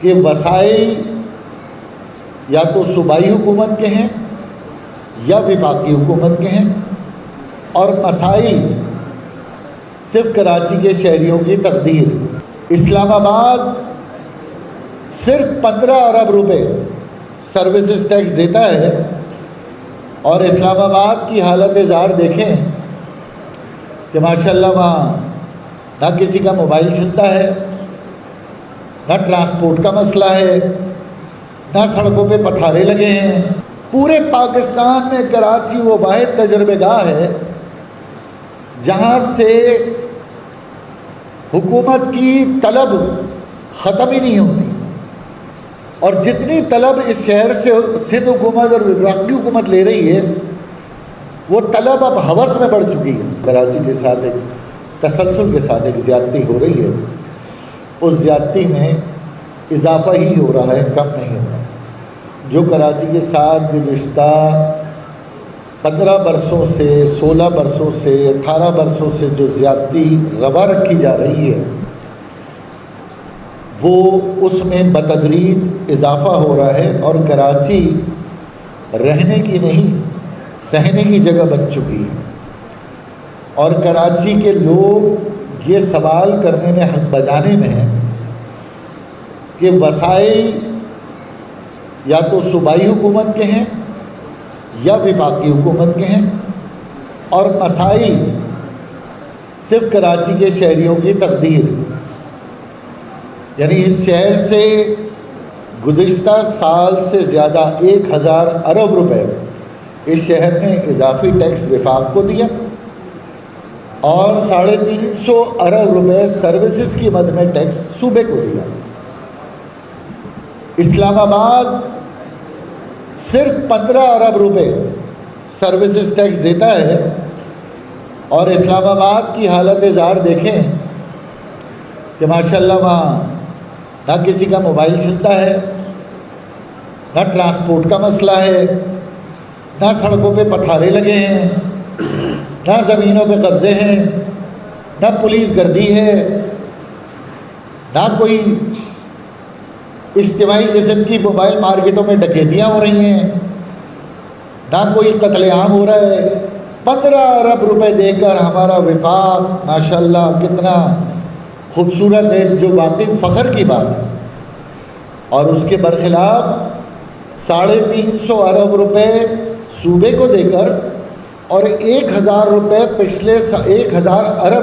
کہ وسائل یا تو صوبائی حکومت کے ہیں یا وفاقی حکومت کے ہیں، اور مسائل صرف کراچی کے شہریوں کی تقدیر۔ اسلام آباد صرف 15 ارب روپے سروسز ٹیکس دیتا ہے، اور اسلام آباد کی حالت زار دیکھیں کہ ماشاءاللہ وہاں نہ کسی کا موبائل چلتا ہے، نہ ٹرانسپورٹ کا مسئلہ ہے، نہ سڑکوں پہ پتھارے لگے ہیں۔ پورے پاکستان میں کراچی وہ واحد تجربہ گاہ ہے جہاں سے حکومت کی طلب ختم ہی نہیں ہوتی، اور جتنی طلب اس شہر سے سندھ حکومت اور وفاقی حکومت لے رہی ہے وہ طلب اب ہوس میں بڑھ چکی ہے۔ کراچی کے ساتھ ایک تسلسل کے ساتھ ایک زیادتی ہو رہی ہے، اس زیادتی میں اضافہ ہی ہو رہا ہے، کم نہیں ہو رہا۔ جو کراچی کے ساتھ گزشتہ 15 برسوں سے 16 برسوں سے 18 برسوں سے جو زیادتی روا رکھی جا رہی ہے وہ اس میں بتدریج اضافہ ہو رہا ہے، اور کراچی رہنے کی نہیں سہنے کی جگہ بن چکی ہے۔ اور کراچی کے لوگ یہ سوال کرنے میں حق بجانے میں ہیں کہ وسائل یا تو صوبائی حکومت کے ہیں یا وفاقی حکومت کے ہیں، اور مسائل صرف کراچی کے شہریوں کی تقدیر۔ یعنی اس شہر سے گزشتہ سال سے زیادہ 1000 ارب روپے اس شہر نے اضافی ٹیکس وفاق کو دیا، اور 350 ارب روپے سروسز کی مد میں ٹیکس صوبے کو دیا۔ اسلام آباد صرف 15 ارب روپے سروسز ٹیکس دیتا ہے، اور اسلام آباد کی حالت زار دیکھیں کہ ماشاءاللہ وہاں نہ کسی کا موبائل چلتا ہے، نہ ٹرانسپورٹ کا مسئلہ ہے، نہ سڑکوں پہ پتھارے لگے ہیں، نہ زمینوں پہ قبضے ہیں، نہ پولیس گردی ہے، نہ کوئی اجتماعی قسم کی موبائل مارکیٹوں میں ڈکیتیاں ہو رہی ہیں، نہ کوئی قتل عام ہو رہا ہے۔ 15 ارب روپے دے کر ہمارا وفاق ماشاءاللہ کتنا خوبصورت ہے، جو واقعی فخر کی بات ہے، اور اس کے برخلاف 350 ارب روپے صوبے کو دے کر اور 1000 ارب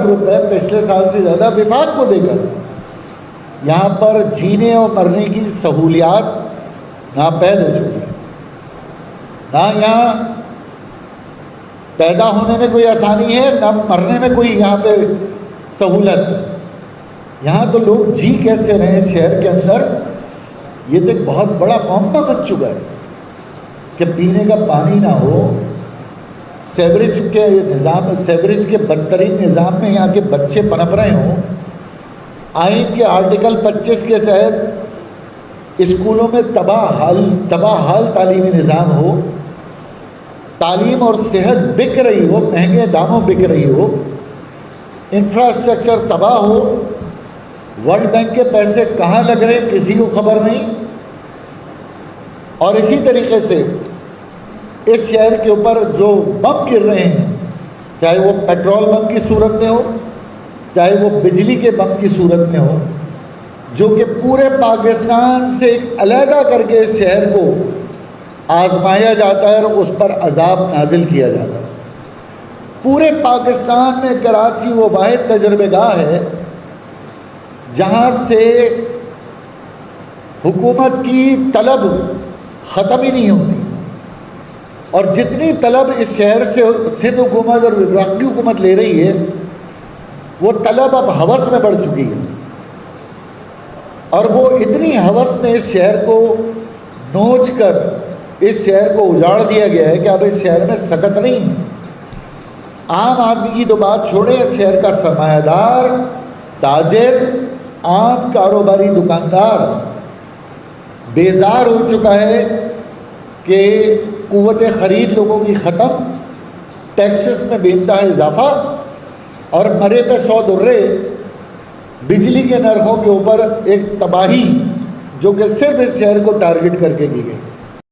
روپے پچھلے سال سے زیادہ وفاق کو دے کر یہاں پر جینے اور مرنے کی سہولیات ناپید ہو چکی ہیں۔ نہ یہاں پیدا ہونے میں کوئی آسانی ہے، نہ مرنے میں کوئی یہاں پہ سہولت۔ یہاں تو لوگ جی کیسے رہے ہیں شہر کے اندر، یہ تو ایک بہت بڑا معاملہ بن چکا ہے کہ پینے کا پانی نہ ہو، سیوریج کے بدترین نظام میں یہاں کے بچے پنپ رہے ہوں، آئین کے آرٹیکل 25 کے تحت اسکولوں میں تباہ حال تعلیمی نظام ہو، تعلیم اور صحت بک رہی ہو، مہنگے داموں بک رہی ہو، انفراسٹرکچر تباہ ہو، ورلڈ بینک کے پیسے کہاں لگ رہے ہیں کسی کو خبر نہیں۔ اور اسی طریقے سے اس شہر کے اوپر جو بم گر رہے ہیں، چاہے وہ پیٹرول بم کی صورت میں ہو، چاہے وہ بجلی کے بم کی صورت میں ہو، جو کہ پورے پاکستان سے علیحدہ کر کے اس شہر کو آزمایا جاتا ہے اور اس پر عذاب نازل کیا جاتا ہے۔ پورے پاکستان میں کراچی وہ واحد تجربہ گاہ ہے جہاں سے حکومت کی طلب ختم ہی نہیں ہوتی، اور جتنی طلب اس شہر سے سندھ حکومت اور وفاقی حکومت لے رہی ہے وہ طلب اب ہوس میں بڑھ چکی ہے، اور وہ اتنی ہوس میں اس شہر کو نوچ کر اس شہر کو اجاڑ دیا گیا ہے کہ اب اس شہر میں سکت نہیں ہے۔ عام آدمی کی تو بات چھوڑے، اس شہر کا سرمایہ دار، تاجر، عام کاروباری دکاندار بیزار ہو چکا ہے کہ قوت خرید لوگوں کی ختم، ٹیکسز میں بے انتہا اضافہ، اور مرے پہ 100 درے، بجلی کے نرخوں کے اوپر ایک تباہی جو کہ صرف اس شہر کو ٹارگٹ کر کے کی گئی.